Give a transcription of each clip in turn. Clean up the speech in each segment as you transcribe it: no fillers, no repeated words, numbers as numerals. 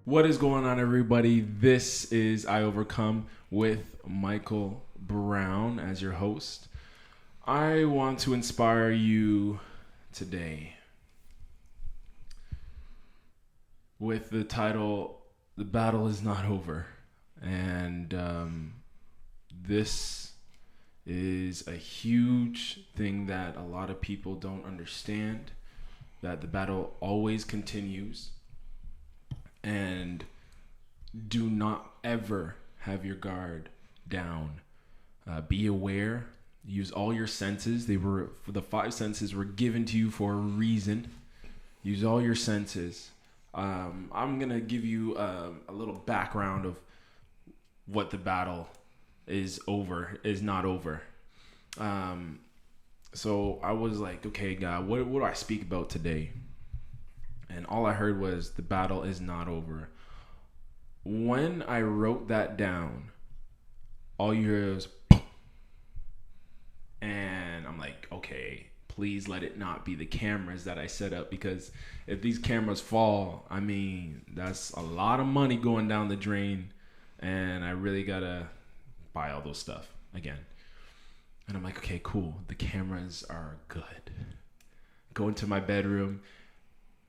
What is going on, everybody? This is I Overcome with Michael Brown as your host. I want to inspire you today with the title, The Battle is Not Over. And this is a huge thing that a lot of people don't understand, that the battle always continues. And do not ever have your guard down. Be aware. Use all your senses. The five senses were given to you for a reason. Use all your senses. I'm gonna give you a little background of what the battle is not over. So I was like, okay, God, what do I speak about today? And all I heard was the battle is not over. When I wrote that down, all you hear is, and I'm like, okay, please let it not be the cameras that I set up, because if these cameras fall, I mean, that's a lot of money going down the drain, and I really gotta buy all those stuff again. And I'm like, okay, cool. The cameras are good. Go into my bedroom.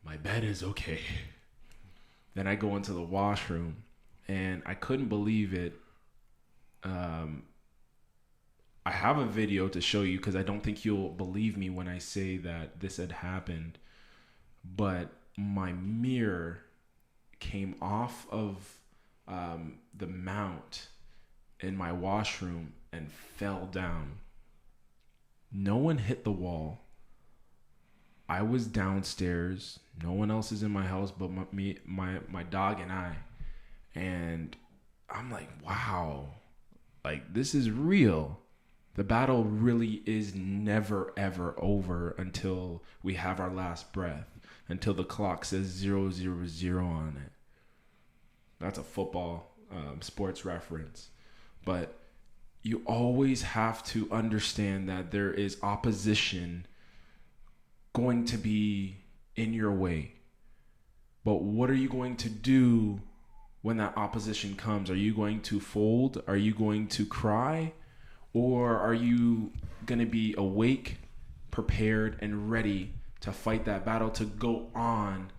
My bed is okay. Then I go into the washroom, and I couldn't believe it. I have a video to show you, because I don't think you'll believe me when I say that this had happened. But my mirror came off of the mount in my washroom and fell down. No one hit the wall. I was downstairs. No one else is in my house but my dog and I. And I'm like, wow, like, this is real. The battle really is never, ever over until we have our last breath, until the clock says 000 on it. That's a football sports reference. But you always have to understand that there is opposition going to be in your way. But what are you going to do when that opposition comes? Are you going to fold? Are you going to cry? Or are you going to be awake, prepared, and ready to fight that battle, to go on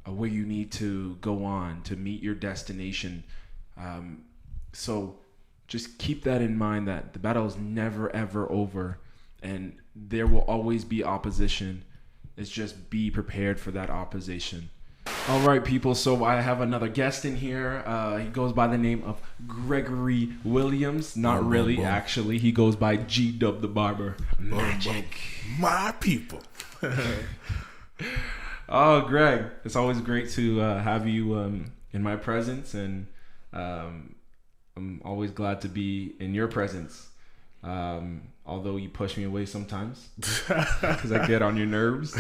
where you need to go on to meet your destination? So just keep that in mind, that the battle is never, ever over, and there will always be opposition. It's just be prepared for that opposition. All right, people. So I have another guest in here. He goes by the name of Gregory Williams. Not really, actually. He goes by G-Dub the Barber. Magic. My people. Oh, Greg, it's always great to have you in my presence, and I'm always glad to be in your presence. Although you push me away sometimes because I get on your nerves.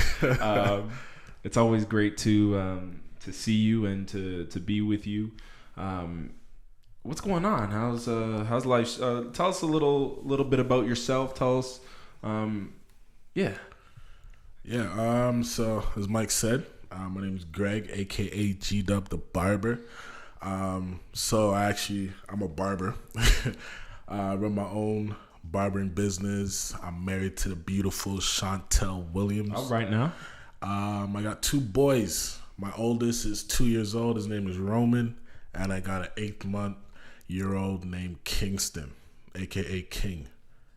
It's always great to see you and to be with you. What's going on? How's life? Tell us a little bit about yourself. Tell us, So as Mike said, my name is Greg, aka G-Dub the Barber. So I'm a barber. I run my own barbering business. I'm married to the beautiful Chantel Williams. All right now. I got two boys. My oldest is 2 years old. His name is Roman. And I got an 8-month-old named Kingston, a.k.a. King,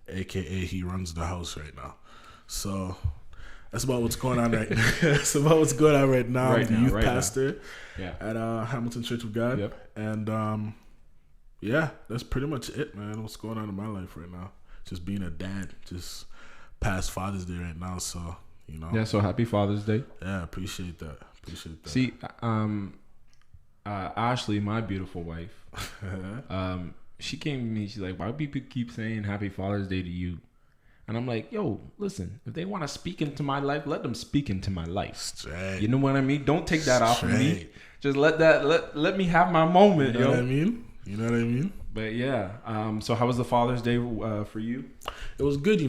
a.k.a. he runs the house right now. So that's about what's going on right now. That's about what's going on right now. I'm the youth pastor at Hamilton Church of God. Yep. And that's pretty much it, man. What's going on in my life right now? Just being a dad. Just past Father's Day right now, so... Yeah, so happy Father's Day. Yeah, appreciate that. See, Ashley, my beautiful wife, she came to me, she's like, why do people keep saying happy Father's Day to you? And I'm like, yo, listen, if they want to speak into my life, let them speak into my life. Straight. You know what I mean? Don't take that off of me. Just let me have my moment, You know what I mean? But yeah, so how was the Father's Day for you? It was good,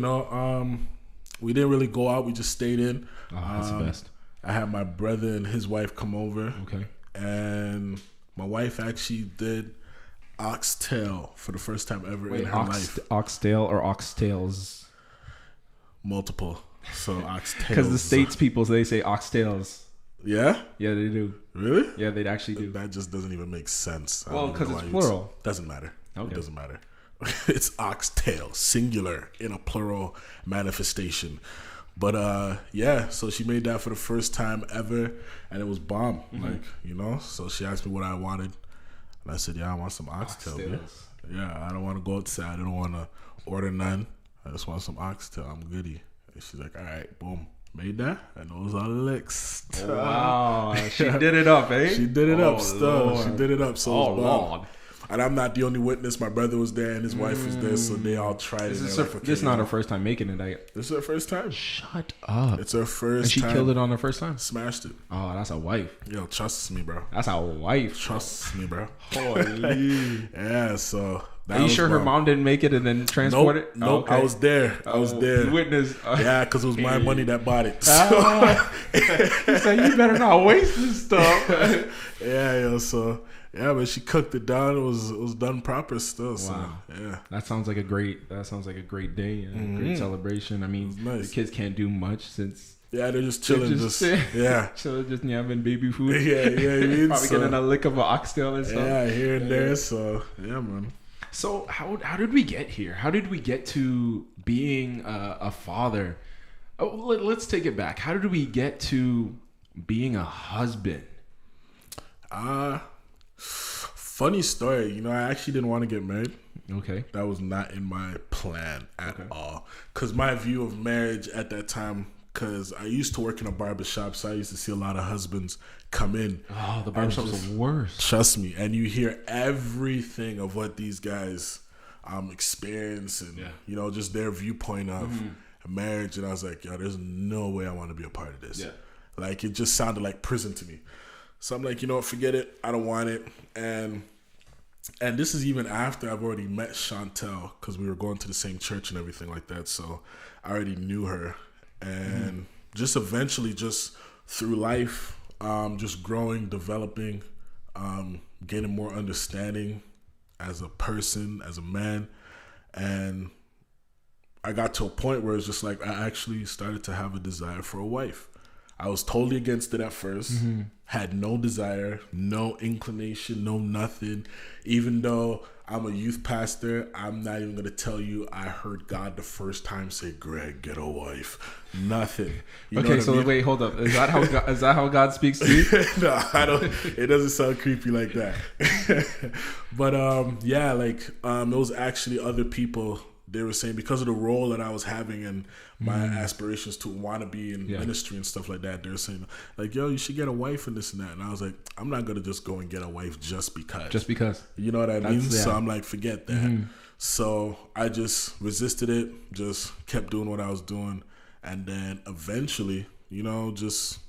we didn't really go out. We just stayed in. Oh, that's the best. I had my brother and his wife come over. Okay. And My wife actually did oxtail for the first time ever in her life. Oxtail or oxtails? Multiple. So oxtails. Because the States people, they say oxtails. Yeah? Yeah, they do. Really? Yeah, they actually do. That just doesn't even make sense. Well, because it's plural. Doesn't matter. Okay. It doesn't matter. It's oxtail, singular, in a plural manifestation. But yeah, so she made that for the first time ever, and it was bomb. Like, you know, so she asked me what I wanted, and I said, yeah, I want some oxtail. Yeah, I don't want to go outside. I don't want to order none. I just want some oxtail. I'm goody. And she's like, all right, boom. Made that, and those are licks. Wow, she did it up, eh? She did it up, stuff. She did it up. So oh, Lord. And I'm not the only witness. My brother was there and his wife was there, so they all tried it. This is not her first time making it. This is her first time. Shut up. It's her first and she time. killed it on her first time? Smashed it. Oh, that's a wife. Yo, trust me, bro. That's a wife. Trust me, bro. Holy. Yeah, so... Are you sure her mom didn't make it and then transport it? Nope, oh, okay. I was there. You witnessed. Yeah, because it was my money that bought it. So. He said, you better not waste this stuff. Yeah, so... Yeah, but she cooked it down. It was done proper still. So, wow. Yeah. That sounds like a great day and a great celebration. I mean, nice. The kids can't do much since... Yeah, they're just chilling. Chilling, just yamming baby food. Yeah. Probably getting a lick of an oxtail and stuff. Yeah, here and there. So, yeah, man. So how did we get here? How did we get to being a father? Oh, let's take it back. How did we get to being a husband? Funny story. You know, I actually didn't want to get married. Okay. That was not in my plan at all. Because my view of marriage at that time, because I used to work in a barbershop, so I used to see a lot of husbands come in. Oh, the barbershop's the worst. Trust me. And you hear everything of what these guys experience and, you know, just their viewpoint of marriage. And I was like, yo, there's no way I want to be a part of this. Yeah. Like, it just sounded like prison to me. So I'm like, you know what, forget it. I don't want it. And this is even after I've already met Chantel, because we were going to the same church and everything like that. So I already knew her. And just eventually, just through life, just growing, developing, gaining more understanding as a person, as a man. And I got to a point where it's just like I actually started to have a desire for a wife. I was totally against it at first. Had no desire, no inclination, no nothing. Even though I'm a youth pastor, I'm not even going to tell you I heard God the first time say, Greg, get a wife. Nothing. You okay, so wait, hold up. Is that how God speaks to you? No, I don't. It doesn't sound creepy like that. But yeah, like it was actually other people. They were saying because of the role that I was having and my aspirations to want to be in ministry and stuff like that, they were saying like, yo, you should get a wife and this and that. And I was like, I'm not going to just go and get a wife just because. Just because. You know what I mean? So I'm like, forget that. So I just resisted it, just kept doing what I was doing. And then eventually, you know, just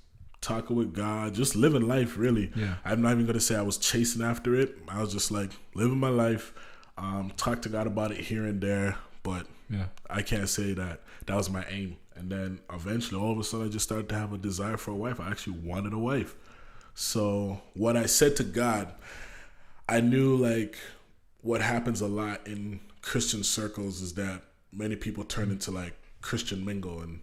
talking with God, just living life really. Yeah. I'm not even going to say I was chasing after it. I was just like living my life, talk to God about it here and there. But I can't say that was my aim. And then eventually, all of a sudden, I just started to have a desire for a wife. I actually wanted a wife. So what I said to God, I knew like what happens a lot in Christian circles is that many people turn into like Christian mingle and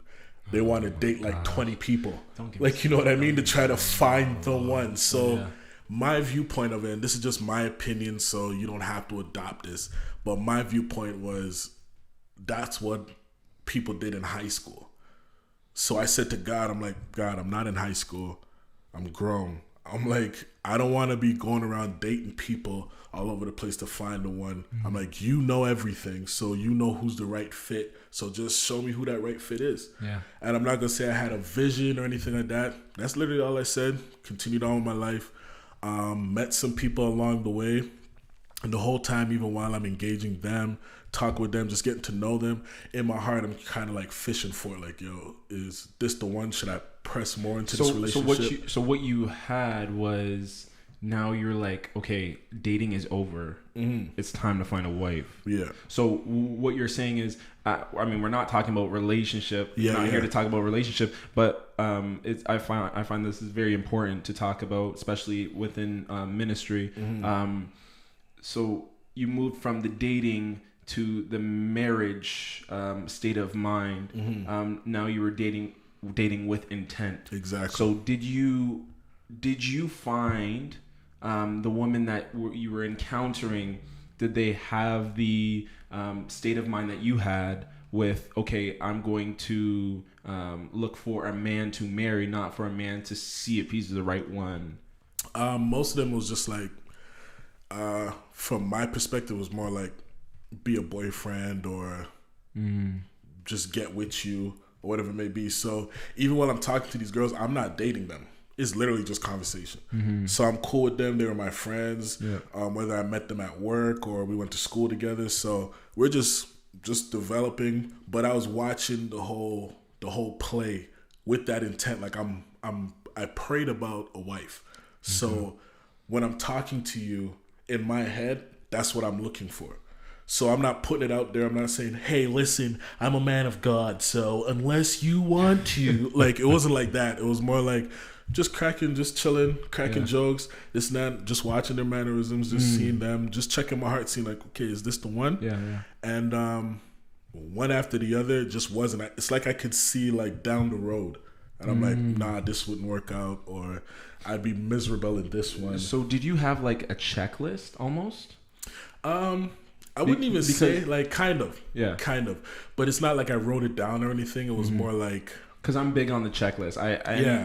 they want to date like 20 people. Like, you know what I mean? To try to find the one. So my viewpoint of it, and this is just my opinion, so you don't have to adopt this, but my viewpoint was that's what people did in high school. So I said to God, I'm like, God, I'm not in high school. I'm grown. I'm like, I don't want to be going around dating people all over the place to find the one. I'm like, you know everything, so you know who's the right fit. So just show me who that right fit is. Yeah. And I'm not going to say I had a vision or anything like that. That's literally all I said. Continued on with my life. Met some people along the way. And the whole time, even while I'm engaging them, talking with them, just getting to know them, in my heart, I'm kind of like fishing for like, yo, is this the one? Should I press more into this relationship? So what you had was now you're like, okay, dating is over. It's time to find a wife. Yeah. So what you're saying is, I mean, we're not talking about relationship. Yeah, We're not yeah. here to talk about relationship, but I find this is very important to talk about, especially within ministry. So you moved from the dating to the marriage state of mind. Now you were dating with intent. Exactly. So did you find the woman that you were encountering? Did they have the state of mind that you had with, okay, I'm going to look for a man to marry, not for a man to see if he's the right one? Most of them was just like, from my perspective, it was more like be a boyfriend or just get with you or whatever it may be. So even when I'm talking to these girls, I'm not dating them. It's literally just conversation. So I'm cool with them. They were my friends, whether I met them at work or we went to school together. So we're just developing. But I was watching the whole play with that intent. Like I prayed about a wife. So when I'm talking to you in my head, that's what I'm looking for. So I'm not putting it out there. I'm not saying, hey, listen, I'm a man of God, so unless you want to. Like, it wasn't like that. It was more like just chilling, cracking jokes, this and that, just watching their mannerisms, just seeing them, just checking my heart, seeing like, okay, is this the one? Yeah. And one after the other, it just wasn't. It's like I could see like down the road. And I'm like, nah, this wouldn't work out, or I'd be miserable in this one. So did you have like a checklist almost? I wouldn't even say, like, kind of. Yeah. Kind of. But it's not like I wrote it down or anything. It was more like... Because I'm big on the checklist.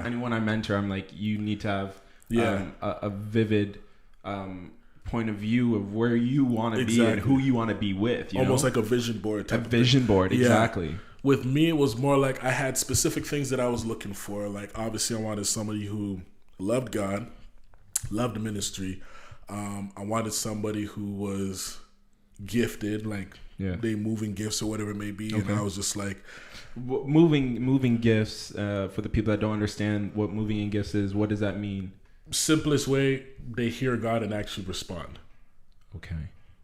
Anyone I mentor, I'm like, you need to have a vivid point of view of where you want to be and who you want to be with. Almost like a vision board type of thing. A vision board, exactly. Yeah. With me, it was more like I had specific things that I was looking for. Like, obviously, I wanted somebody who loved God, loved the ministry. I wanted somebody who was gifted, like they moving gifts or whatever it may be. And I was just like, moving gifts, for the people that don't understand what moving in gifts is, what does that mean? Simplest way, they hear God and actually respond. Okay.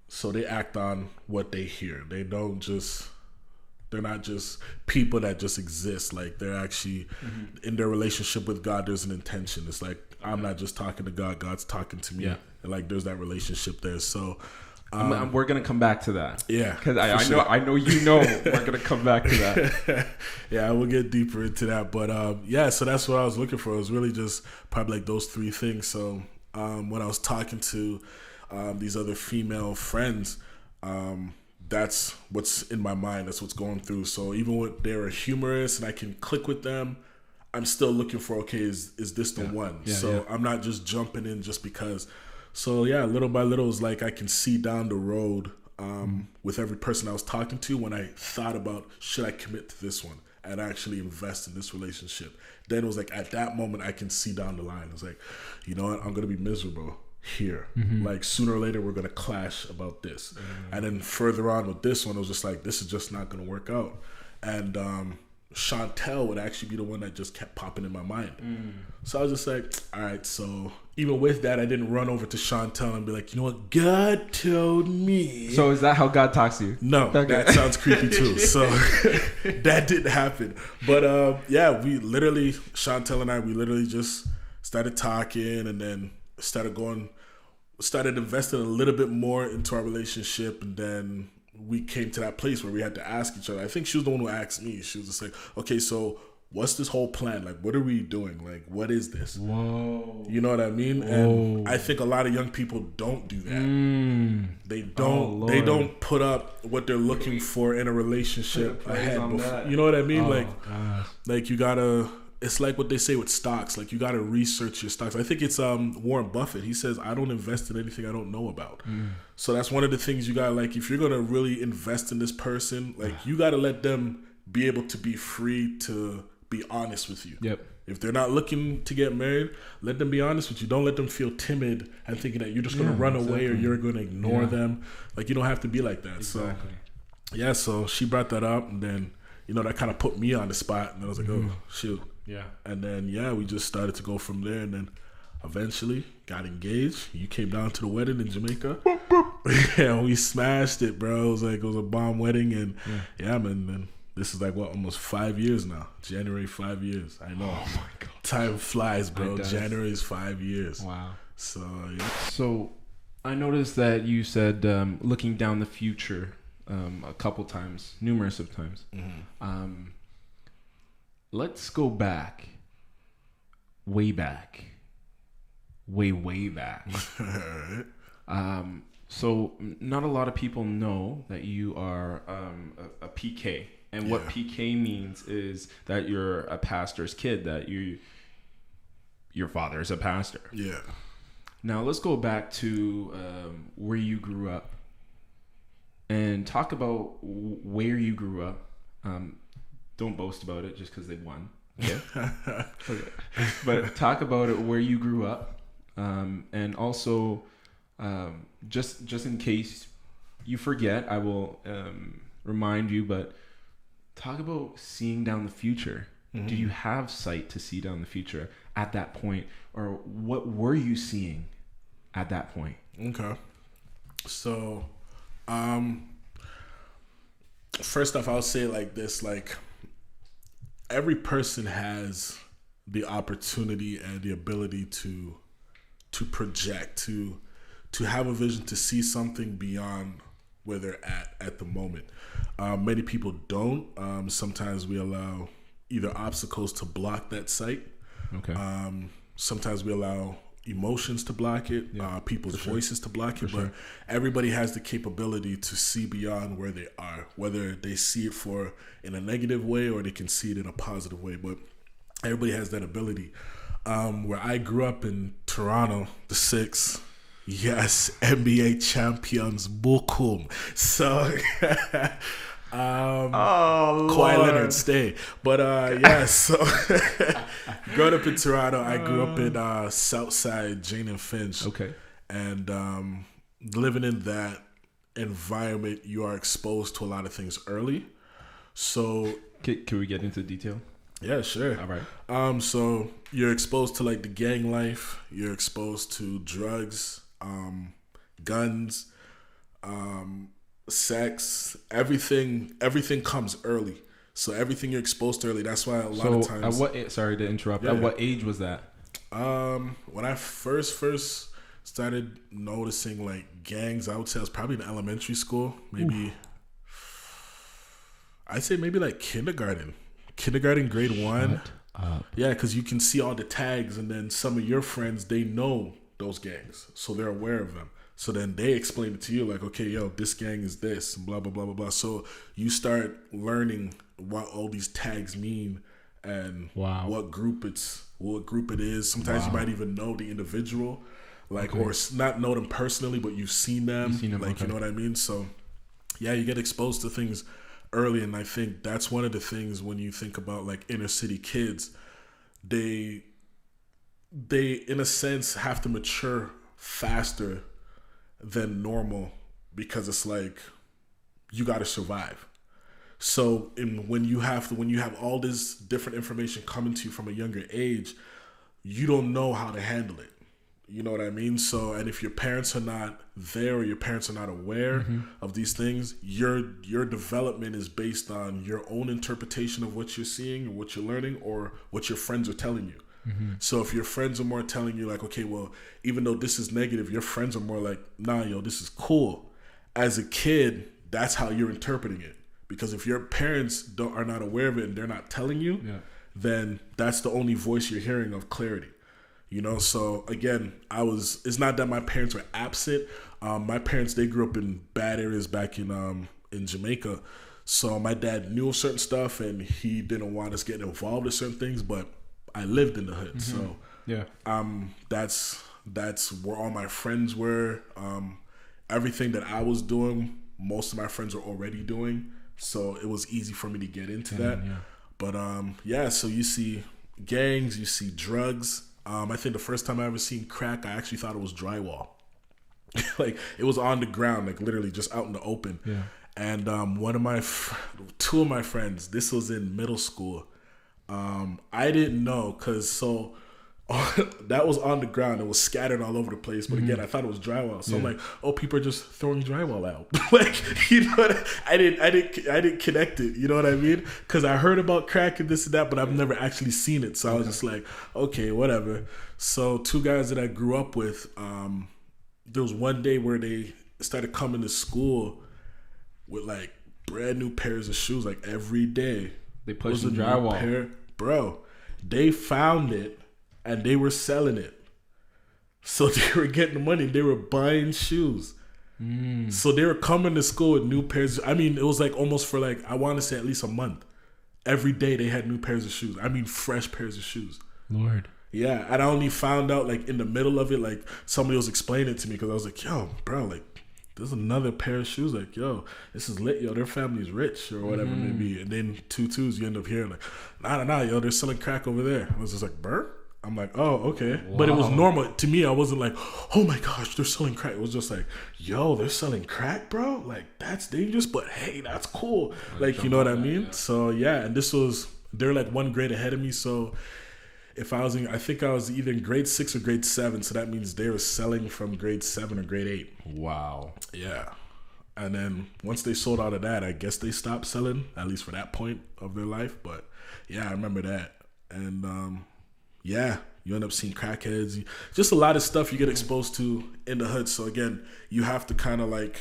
So they act on what they hear. They're not just people that just exist. Like, they're actually in their relationship with God, there's an intention. It's like, I'm not just talking to God, God's talking to me. And like, there's that relationship there. So we're gonna come back to that. Yeah, because I know we're gonna come back to that. Yeah, we'll get deeper into that. But so that's what I was looking for. It was really just probably like those three things. So when I was talking to these other female friends, that's what's in my mind. That's what's going through. So even when they're humorous and I can click with them, I'm still looking for, okay, is this the one? I'm not just jumping in just because. So little by little, it's like I can see down the road with every person I was talking to when I thought about, should I commit to this one and actually invest in this relationship? Then it was like, at that moment, I can see down the line. It's like, you know what? I'm going to be miserable here. Like, sooner or later, we're going to clash about this. And then further on with this one, it was just like, this is just not going to work out. And Chantel would actually be the one that just kept popping in my mind. So I was just like, all right. So even with that, I didn't run over to Chantel and be like, you know what, God told me. So is that how God talks to you? No, that sounds creepy too. So that didn't happen. But Chantel and I, we literally just started talking, and then started investing a little bit more into our relationship, and then we came to that place where we had to ask each other. I think she was the one who asked me. She was just like, okay, so what's this whole plan? Like, what are we doing? Like, what is this? Whoa. You know what I mean? Whoa. And I think a lot of young people don't do that. They don't. They don't put up what they're looking for in a relationship ahead. You know what I mean? Like you gotta. It's like what they say with stocks. Like, you gotta research your stocks. I think it's Warren Buffett. He says, I don't invest in anything I don't know about. So that's one of the things you gotta, like, if you're gonna really invest in this person, like, you gotta let them be able to be free to be honest with you. Yep. If they're not looking to get married, let them be honest with you. Don't let them feel timid and thinking that you're just gonna run away or you're gonna ignore them. Like, you don't have to be like that. Exactly. So she brought that up, and then, you know, that kind of put me on the spot, and I was like, oh shoot. Yeah. And then we just started to go from there, and then Eventually, got engaged. You came down to the wedding in Jamaica. Yeah, we smashed it, bro. It was a bomb wedding, and yeah, man. This is like almost 5 years now. January, 5 years. I know. Oh my God. Time flies, bro. January is 5 years. Wow. So yeah. So I noticed that you said looking down the future a couple times, numerous of times. Mm-hmm. Let's go back, way back, way back. So not a lot of people know that you are a PK. And what PK means is that you're a pastor's kid, that your father is a pastor. Yeah. Now let's go back to where you grew up and talk about where you grew up. Don't boast about it just because they won. Okay. Okay. But talk about it where you grew up, and also just in case you forget, I will remind you. But talk about seeing down the future. Mm-hmm. Do you have sight to see down the future at that point, or what were you seeing at that point? Okay. So, first off, I'll say it like this: like, every person has the opportunity and the ability to project, to have a vision, to see something beyond where they're at the moment. Many people don't. Sometimes we allow either obstacles to block that sight. Okay. Sometimes we allow emotions to block it, people's voices to block it, but everybody has the capability to see beyond where they are, whether they see it in a negative way or they can see it in a positive way, but everybody has that ability. Where I grew up in Toronto, the Six, yes, NBA champions, Bokum. So, Kawhi Leonard, stay. But so growing up in Toronto, I grew up in Southside, Jane and Finch. Okay. And living in that environment, you are exposed to a lot of things early. So can we get into detail? Yeah, sure. All right. So you're exposed to like the gang life. You're exposed to drugs, guns, sex. Everything comes early. So everything you're exposed to early. That's why a lot of times. Sorry to interrupt. At what age was that? When I first started noticing like gangs, I would say I was probably in elementary school. Maybe I'd say maybe like kindergarten, grade 1. Yeah, because you can see all the tags, and then some of your friends, they know those gangs, so they're aware of them. So then they explain it to you like, okay, yo, this gang is this, and blah blah blah blah blah. So you start learning what all these tags mean and what group it is. Sometimes you might even know the individual, like or not know them personally, but you've seen them. Like, you know what I mean? So yeah, you get exposed to things early, and I think that's one of the things when you think about like inner city kids, they in a sense have to mature faster than normal because it's like you got to survive. So when you have all this different information coming to you from a younger age, you don't know how to handle it. You know what I mean? So, and if your parents are not there or your parents are not aware of these things, your development is based on your own interpretation of what you're seeing and what you're learning or what your friends are telling you. So if your friends are more telling you like, okay, well, even though this is negative, your friends are more like, nah, yo, this is cool. As a kid, that's how you're interpreting it. Because if your parents are not aware of it and they're not telling you, then that's the only voice you're hearing of clarity. You know, so again, it's not that my parents were absent. My parents, they grew up in bad areas back in Jamaica. So my dad knew of certain stuff and he didn't want us getting involved in certain things, but I lived in the hood. So that's where all my friends were. Everything that I was doing, most of my friends were already doing. So it was easy for me to get into that. Yeah. But so you see gangs, you see drugs. I think the first time I ever seen crack, I actually thought it was drywall. Like it was on the ground, like literally just out in the open. Yeah. And two of my friends, this was in middle school. I didn't know because that was on the ground. It was scattered all over the place. But again, I thought it was drywall. So I'm like, oh, people are just throwing drywall out. Like, you know what I didn't connect it. You know what I mean? Because I heard about crack and this and that, but I've never actually seen it. So I was just like, okay, whatever. So two guys that I grew up with, there was one day where they started coming to school with like brand new pairs of shoes, like every day. They pushed the drywall. Bro, they found it and they were selling it. So they were getting the money. They were buying shoes. So they were coming to school with new pairs. I mean, it was like almost for like, I want to say at least a month. Every day they had new pairs of shoes. I mean, fresh pairs of shoes. Lord. Yeah, and I only found out like in the middle of it, like somebody was explaining it to me because I was like, yo, bro, like there's another pair of shoes. Like, yo, this is lit. Yo, their family's rich or whatever it may be. And then 2 2s, you end up hearing like, nah, yo, they're selling crack over there. I was just like, Bert? I'm like, oh, okay. Wow. But it was normal. To me, I wasn't like, oh my gosh, they're selling crack. It was just like, yo, they're selling crack, bro? Like, that's dangerous, but hey, that's cool. Like, you know what I mean? Yeah. So, yeah, and they're like 1 grade ahead of me. So, I think I was either in grade 6 or grade 7. So that means they were selling from grade 7 or grade 8. Wow. Yeah. And then once they sold out of that, I guess they stopped selling, at least for that point of their life. But yeah, I remember that. And yeah, you end up seeing crackheads. Just a lot of stuff you get exposed to in the hood. So again, you have to kind of like,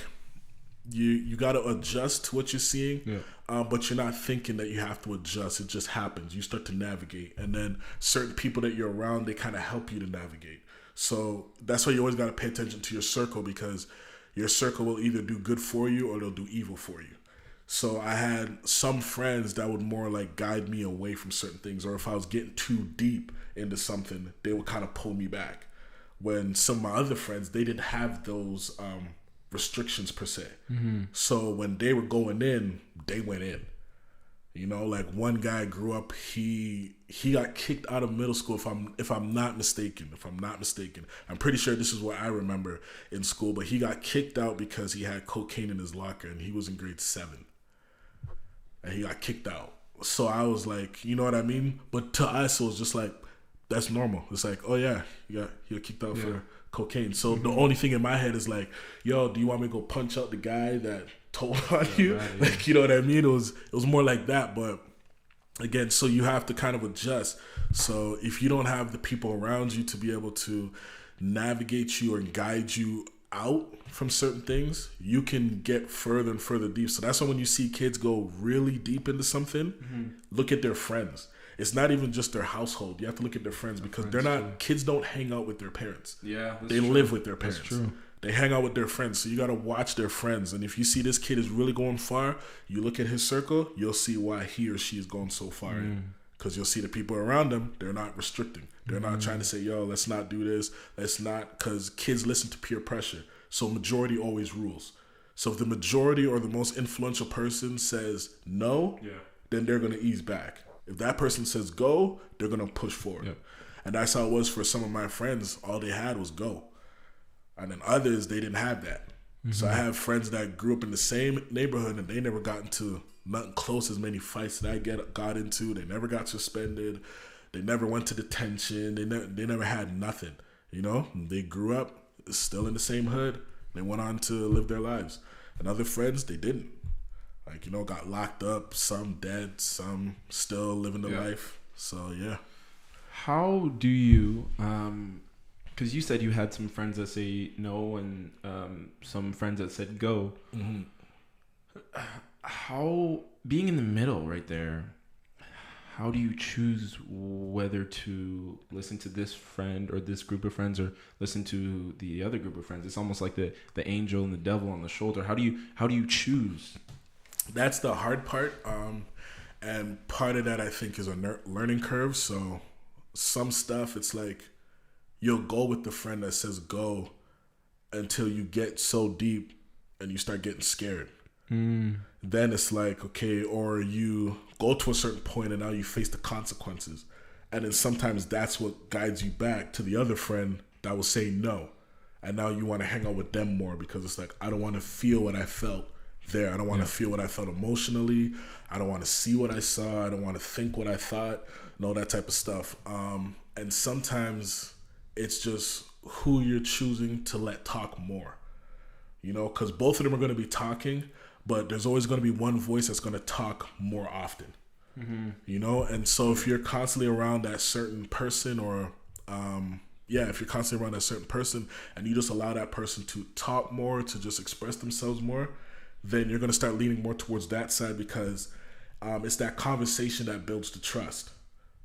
you got to adjust to what you're seeing. Yeah. But you're not thinking that you have to adjust. It just happens. You start to navigate. And then certain people that you're around, they kind of help you to navigate. So that's why you always got to pay attention to your circle, because your circle will either do good for you or they'll do evil for you. So I had some friends that would more like guide me away from certain things. Or if I was getting too deep into something, they would kind of pull me back. When some of my other friends, they didn't have those restrictions per se. So when they were going in, they went in. You know, like one guy grew up, he got kicked out of middle school if I'm not mistaken. I'm pretty sure this is what I remember in school, but he got kicked out because he had cocaine in his locker and he was in grade 7. And he got kicked out. So I was like, you know what I mean? But to us it was just like, that's normal. It's like, oh yeah, you got kicked out for cocaine. So the only thing in my head is like, yo, do you want me to go punch out the guy that told on you? Right, like, you know what I mean? It was more like that. But again, so you have to kind of adjust. So if you don't have the people around you to be able to navigate you or guide you out from certain things, you can get further and further deep. So that's why when you see kids go really deep into something, look at their friends. It's not even just their household. You have to look at their friends, because they're not, kids don't hang out with their parents. Yeah, they live with their parents. That's true. They hang out with their friends. So you got to watch their friends. And if you see this kid is really going far, you look at his circle, you'll see why he or she is going so far in. Because you'll see the people around them, they're not restricting. They're not trying to say, yo, let's not do this. Let's not, because kids listen to peer pressure. So majority always rules. So if the majority or the most influential person says no, then they're going to ease back. If that person says go, they're going to push forward. Yep. And that's how it was for some of my friends. All they had was go. And then others, they didn't have that. So I have friends that grew up in the same neighborhood and they never got into nothing close as many fights that I got into. They never got suspended. They never went to detention. They never had nothing. You know, they grew up still in the same hood. They went on to live their lives. And other friends, they didn't. Like, you know, got locked up, some dead, some still living the life. So, yeah. How do you, because you said you had some friends that say no and some friends that said go. How, being in the middle right there, how do you choose whether to listen to this friend or this group of friends or listen to the other group of friends? It's almost like the angel and the devil on the shoulder. How do you choose? That's the hard part, and part of that I think is a learning curve. So some stuff, it's like you'll go with the friend that says go until you get so deep and you start getting scared. Then it's like, okay, or you go to a certain point and now you face the consequences. And then sometimes that's what guides you back to the other friend that was saying no. And now you want to hang out with them more because it's like, I don't want to feel what I felt there. I don't want to feel what I felt emotionally. I don't want to see what I saw. I don't want to think what I thought. No, that type of stuff. And sometimes it's just who you're choosing to let talk more. You know, because both of them are going to be talking, but there's always going to be one voice that's going to talk more often. You know, and so if you're constantly around that certain person, or if you're constantly around that certain person and you just allow that person to talk more, to just express themselves more, then you're going to start leaning more towards that side, because it's that conversation that builds the trust.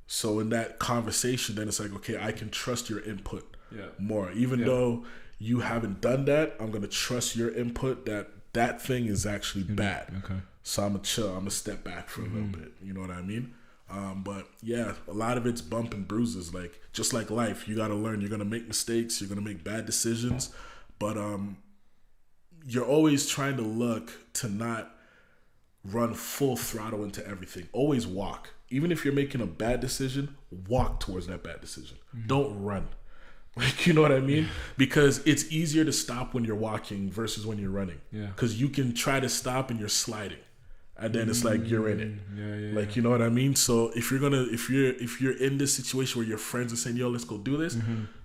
So in that conversation, then it's like, okay, I can trust your input more. Even though you haven't done that, I'm going to trust your input that thing is actually bad. Okay. So I'm going to chill. I'm going to step back for a little bit. You know what I mean? But yeah, a lot of it's bump and bruises. Like, just like life, you got to learn. You're going to make mistakes. You're going to make bad decisions. But you're always trying to look to not run full throttle into everything. Always walk. Even if you're making a bad decision, walk towards that bad decision. Don't run. Like, you know what I mean? Because it's easier to stop when you're walking versus when you're running. Yeah. Because you can try to stop and you're sliding, and then it's like you're in it. Yeah. Like, you know what I mean? So if you're in this situation where your friends are saying, "Yo, let's go do this,"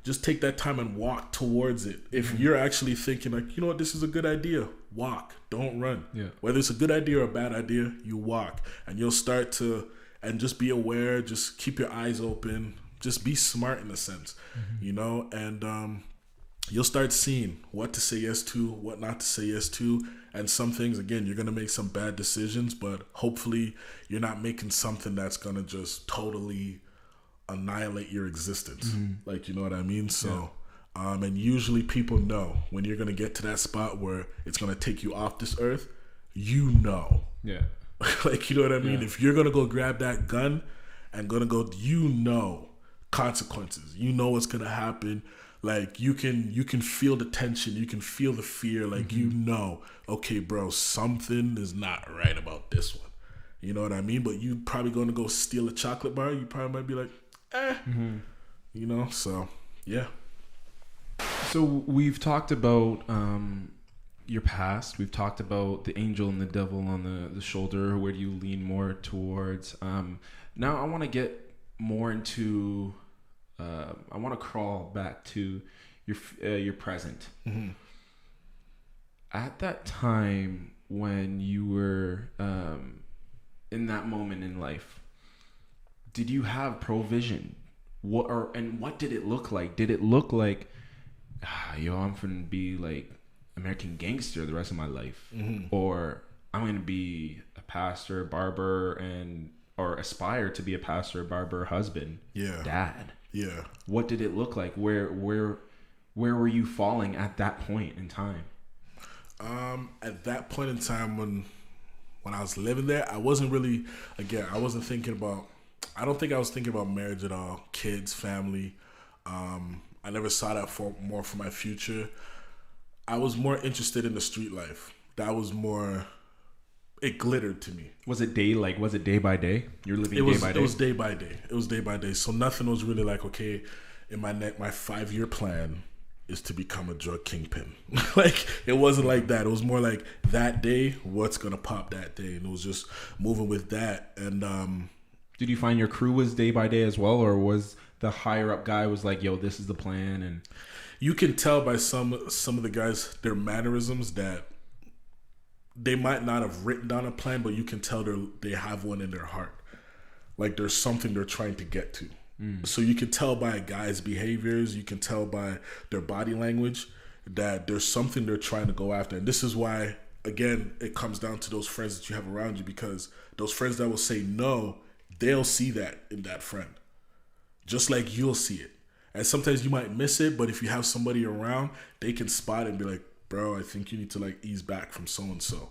just take that time and walk towards it. If you're actually thinking like, you know what, this is a good idea, walk. Don't run. Yeah. Whether it's a good idea or a bad idea, you walk, and you'll start to, and just be aware. Just keep your eyes open. Just be smart in a sense, you know, and you'll start seeing what to say yes to, what not to say yes to. And some things, again, you're going to make some bad decisions, but hopefully you're not making something that's going to just totally annihilate your existence. Like, you know what I mean? So, and usually people know when you're going to get to that spot where it's going to take you off this earth, you know. Yeah. Like, you know what I mean? If you're going to go grab that gun and going to go, you know, consequences, you know what's gonna happen. Like, you can feel the tension, you can feel the fear. Like, you know, okay, bro, something is not right about this one. You know what I mean? But you probably gonna go steal a chocolate bar. You probably might be like, you know. So yeah. So we've talked about your past. We've talked about the angel and the devil on the shoulder. Where do you lean more towards? Now I want to get more into I want to crawl back to your present. At that time when you were in that moment in life, did you have provision? What did it look like? Did it look like, yo, I'm gonna be like American Gangster the rest of my life, or I'm gonna be a pastor, barber, or aspire to be a pastor, barber, husband, dad? Yeah. What did it look like? Where were you falling at that point in time? At that point in time when I was living there, I wasn't really, I wasn't thinking about, I don't think I was thinking about marriage at all, kids, family. I never saw that for my future. I was more interested in the street life. That was more, it glittered to me. Was it day by day? You're living day by day? It was day by day. It was day by day. So nothing was really like, okay, in my 5-year plan is to become a drug kingpin. Like, it wasn't like that. It was more like that day, what's going to pop that day. And it was just moving with that. And did you find your crew was day by day as well? Or was the higher up guy was like, yo, this is the plan? And you can tell by some of the guys, their mannerisms, that they might not have written down a plan, but you can tell they have one in their heart. Like, there's something they're trying to get to. So you can tell by guys' behaviors, you can tell by their body language that there's something they're trying to go after. And this is why, again, it comes down to those friends that you have around you, because those friends that will say no, they'll see that in that friend, just like you'll see it. And sometimes you might miss it, but if you have somebody around, they can spot it and be like, bro, I think you need to like ease back from so-and-so.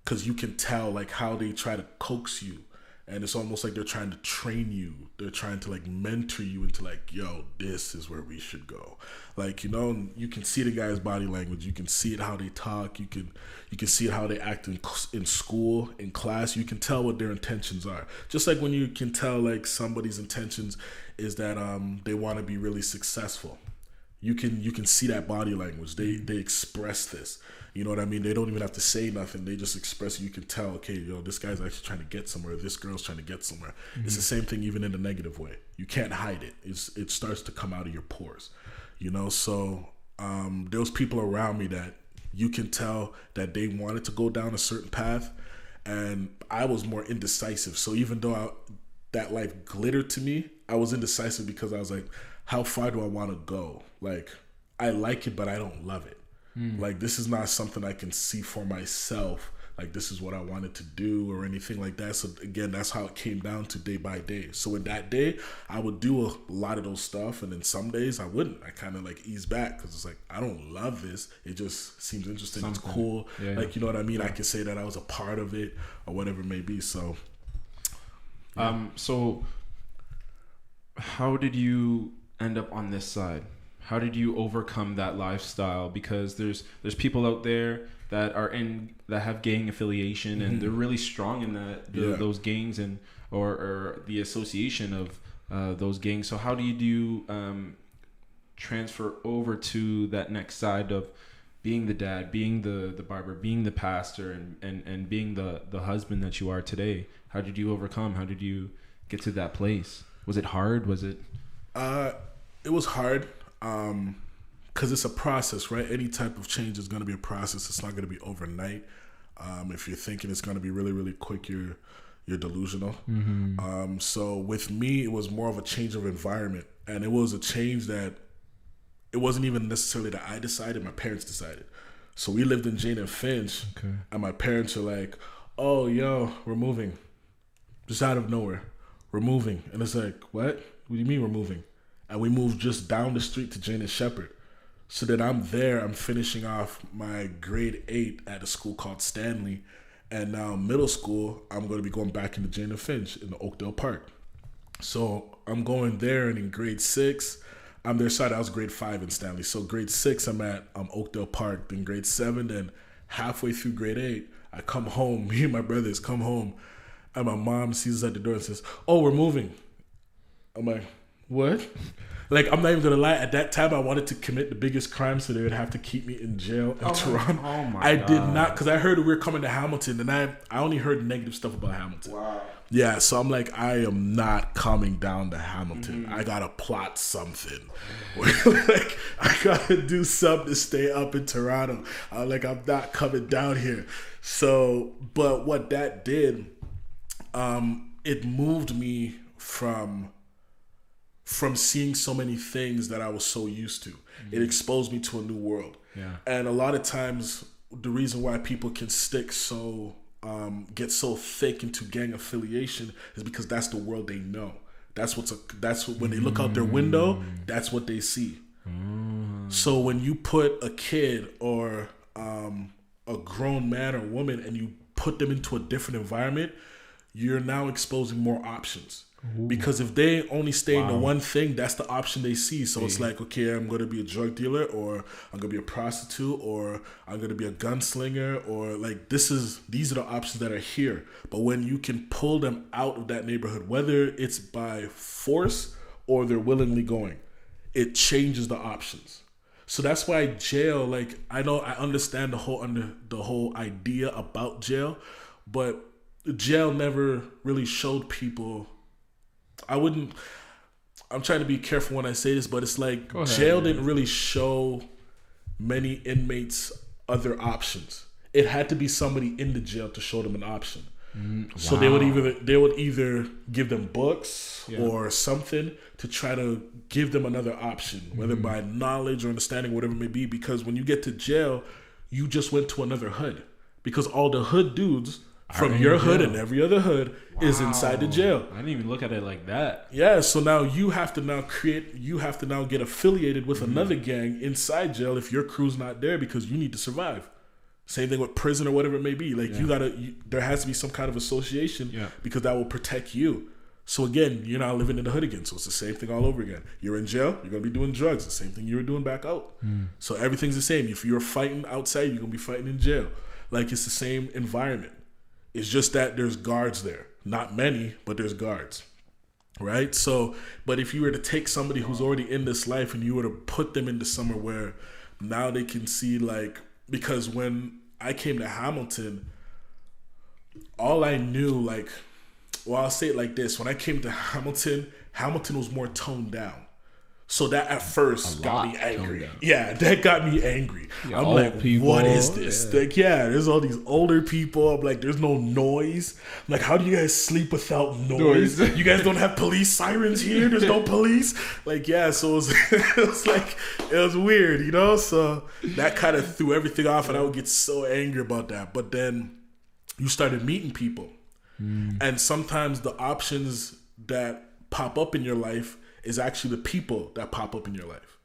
Because you can tell like how they try to coax you. And it's almost like they're trying to train you. They're trying to like mentor you into like, yo, this is where we should go. Like, you know, you can see the guy's body language. You can see it how they talk. You can see it how they act in school, in class. You can tell what their intentions are. Just like when you can tell like somebody's intentions is that they want to be really successful. You can see that body language. They express this. You know what I mean? They don't even have to say nothing. They just express it. You can tell, okay, yo, this guy's actually trying to get somewhere. This girl's trying to get somewhere. It's the same thing even in a negative way. You can't hide it. It starts to come out of your pores. You know, so there was people around me that you can tell that they wanted to go down a certain path, and I was more indecisive. So even though that life glittered to me, I was indecisive because I was like, how far do I want to go? Like, I like it, but I don't love it. Like, this is not something I can see for myself. Like, this is what I wanted to do or anything like that. So again, that's how it came down to day by day. So in that day, I would do a lot of those stuff. And then some days I wouldn't. I kind of like ease back because it's like, I don't love this. It just seems interesting. It's cool. Yeah, like, you know what I mean? Yeah. I can say that I was a part of it or whatever it may be. So, yeah. So how did you end up on this side? How did you overcome that lifestyle? Because there's people out there that have gang affiliation and they're really strong in those gangs and or the association of those gangs. So how do you transfer over to that next side of being the dad, being the barber, being the pastor, and being the husband that you are today? How did you overcome? How did you get to that place? Was it hard? Was it? It was hard. Because it's a process, right? Any type of change is going to be a process. It's not going to be overnight. If you're thinking it's going to be really, really quick, you're delusional. So with me, it was more of a change of environment, and it was a change that it wasn't even necessarily that I decided. My parents decided. So we lived in Jane and Finch, and my parents were like, "Oh, yo, we're moving," just out of nowhere. We're moving, and it's like, "What? What do you mean we're moving?" And we moved just down the street to Jane and Shepherd. So then I'm there. I'm finishing off my grade 8 at a school called Stanley. And now middle school, I'm going to be going back into Jane and Finch in the Oakdale Park. So I'm going there, and in grade 6, I'm there. Sorry, I was grade 5 in Stanley. So grade 6, I'm at Oakdale Park. Then grade 7, then halfway through grade 8, I come home. Me and my brothers come home. And my mom sees us at the door and says, "Oh, we're moving." I'm like, "What?" Like, I'm not even gonna lie. At that time, I wanted to commit the biggest crime, so they would have to keep me in jail in Toronto. Oh my I God. did not, because I heard we were coming to Hamilton, and I only heard negative stuff about Hamilton. Wow. Yeah, so I'm like, I am not coming down to Hamilton. I gotta plot something. Like, I gotta do something to stay up in Toronto. I'm not coming down here. So, but what that did, it moved me from seeing so many things that I was so used to. It exposed me to a new world. Yeah. And a lot of times, the reason why people can stick get so thick into gang affiliation is because that's the world they know. That's when they look out their window, that's what they see. So when you put a kid or a grown man or woman and you put them into a different environment, you're now exposing more options. Because if they only stay in the one thing, that's the option they see. So it's like, okay, I'm going to be a drug dealer, or I'm going to be a prostitute, or I'm going to be a gunslinger, or like these are the options that are here. But when you can pull them out of that neighborhood, whether it's by force or they're willingly going, it changes the options. So that's why jail, like, I understand the whole idea about jail, but jail never really showed people. I'm trying to be careful when I say this, but it's like jail didn't really show many inmates other options. It had to be somebody in the jail to show them an option. So they would either give them books or something to try to give them another option, whether by knowledge or understanding, whatever it may be. Because when you get to jail, you just went to another hood, because all the hood dudes from your hood and every other hood is inside the jail. I didn't even look at it like that. Yeah, so now you have to now get affiliated with another gang inside jail if your crew's not there, because you need to survive. Same thing with prison or whatever it may be. Like, there has to be some kind of association because that will protect you. So again, you're not living in the hood again. So it's the same thing all over again. You're in jail, you're going to be doing drugs. The same thing you were doing back out. So everything's the same. If you're fighting outside, you're going to be fighting in jail. Like, it's the same environment. It's just that there's guards there. Not many, but there's guards. Right? So, but if you were to take somebody who's already in this life and you were to put them into somewhere where now they can see, like, because when I came to Hamilton, all I knew, like, well, I'll say it like this: when I came to Hamilton, Hamilton was more toned down. So that at first got me angry. Yeah, that got me angry. I'm like, people, what is this? Yeah. Like, yeah, there's all these older people. I'm like, there's no noise. I'm like, how do you guys sleep without noise? You guys don't have police sirens here? There's no police? Like, yeah, so it was weird, you know? So that kind of threw everything off, and I would get so angry about that. But then you started meeting people. And sometimes the options that pop up in your life is actually the people that pop up in your life.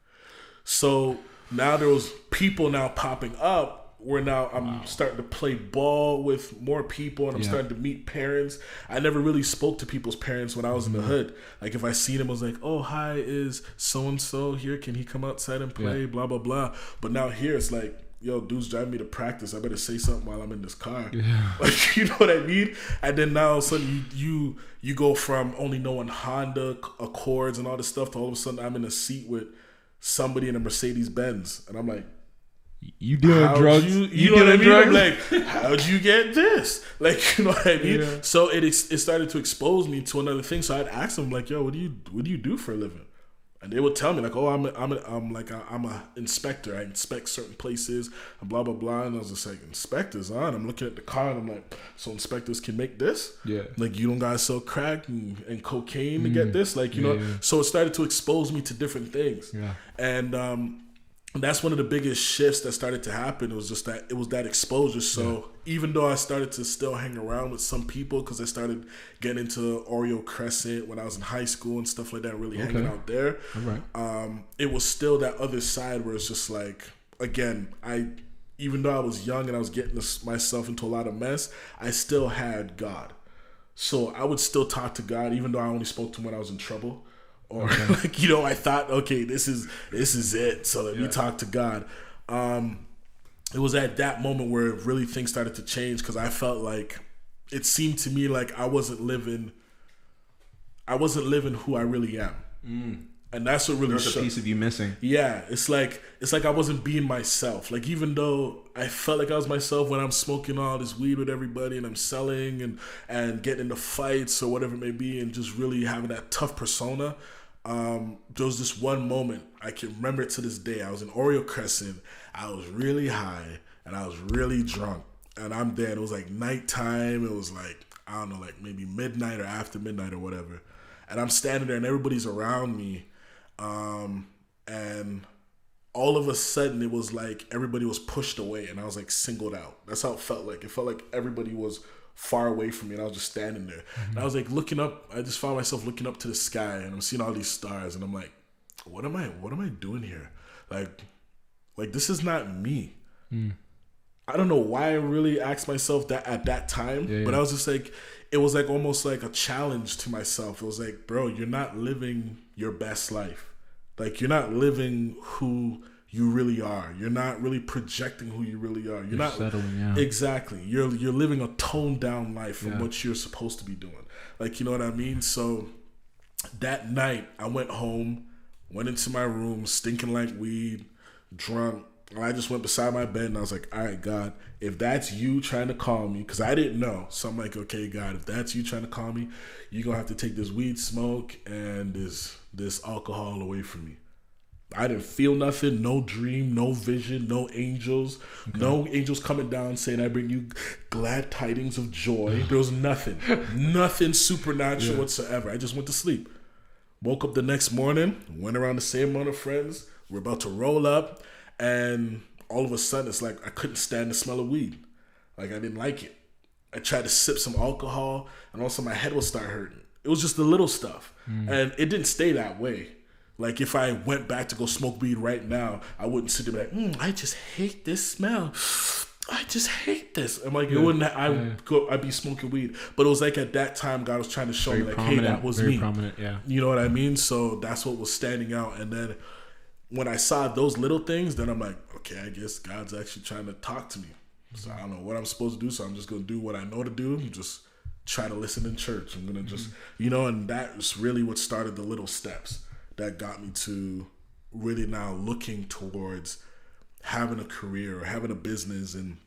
So now there was people now popping up where now I'm starting to play ball with more people, and I'm starting to meet parents. I never really spoke to people's parents when I was in the hood. Like, if I seen him, I was like, oh, hi, is so-and-so here? Can he come outside and play? Blah, blah, blah. But now here it's like, yo, dude's driving me to practice. I better say something while I'm in this car. Yeah. Like, you know what I mean? And then now all of a sudden you go from only knowing Honda Accords and all this stuff to all of a sudden I'm in a seat with somebody in a Mercedes Benz, and I'm like, you doing drugs? You know what I mean? Drugs? I'm like, how'd you get this? Like, you know what I mean? Yeah. So it started to expose me to another thing. So I'd ask them, like, yo, what do you do for a living? And they would tell me, like, oh, I'm a inspector. I inspect certain places and blah blah blah. And I was just like, inspectors, huh? And I'm looking at the car and I'm like, so inspectors can make this? Yeah. Like, you don't gotta sell crack and cocaine to get this? Like, you know. Yeah. So it started to expose me to different things. Yeah. And that's one of the biggest shifts that started to happen. It was just that it was that exposure. So even though I started to still hang around with some people, because I started getting into Oreo Crescent when I was in high school and stuff like that, really hanging out there. It was still that other side where it's just like, again, even though I was young and I was getting myself into a lot of mess, I still had God. So I would still talk to God, even though I only spoke to him when I was in trouble. Or like, you know, I thought, okay, this is it. So let me talk to God. It was at that moment where really things started to change, because I felt like it seemed to me like I wasn't living who I really am. And that's what really There's a piece of you missing. Yeah, it's like I wasn't being myself. Like, even though I felt like I was myself when I'm smoking all this weed with everybody and I'm selling and getting into fights or whatever it may be, and just really having that tough persona. There was this one moment, I can remember it to this day. I was in Oreo Crescent. I was really high and I was really drunk. And I'm there. And it was like nighttime. It was like, I don't know, like maybe midnight or after midnight or whatever. And I'm standing there and everybody's around me. And all of a sudden it was like everybody was pushed away and I was like singled out. That's how it felt like. It felt like everybody was far away from me and I was just standing there. And I was like looking up. I just found myself looking up to the sky and I'm seeing all these stars and I'm like, what am I doing here? Like this is not me. I don't know why I really asked myself that at that time, but I was just like, it was like almost like a challenge to myself. It was like, bro, you're not living your best life. Like, you're not living who you really are. You're not really projecting who you really are. You're not settling. Exactly. You're living a toned down life from what you're supposed to be doing. Like, you know what I mean? So that night I went home, went into my room, stinking like weed, drunk. And I just went beside my bed and I was like, all right, God, if that's you trying to call me, because I didn't know. So I'm like, okay, God, if that's you trying to call me, you're going to have to take this weed smoke and this alcohol away from me. I didn't feel nothing, no dream, no vision, no angels, no angels coming down saying, I bring you glad tidings of joy. There was nothing supernatural whatsoever. I just went to sleep. Woke up the next morning, went around the same amount of friends. We're about to roll up. And all of a sudden, it's like I couldn't stand the smell of weed. Like, I didn't like it. I tried to sip some alcohol, and also my head would start hurting. It was just the little stuff. And it didn't stay that way. Like, if I went back to go smoke weed right now, I wouldn't sit there and be like, I just hate this smell. I just hate this. I'm like, it wouldn't. I'd be smoking weed. But it was like at that time, God was trying to show me, like, hey, that was me. Prominent, yeah. You know what I mean? So that's what was standing out. And then when I saw those little things, then I'm like, okay, I guess God's actually trying to talk to me. So I don't know what I'm supposed to do, so I'm just going to do what I know to do and just try to listen in church. I'm going to just, and that's really what started the little steps that got me to really now looking towards having a career or having a business and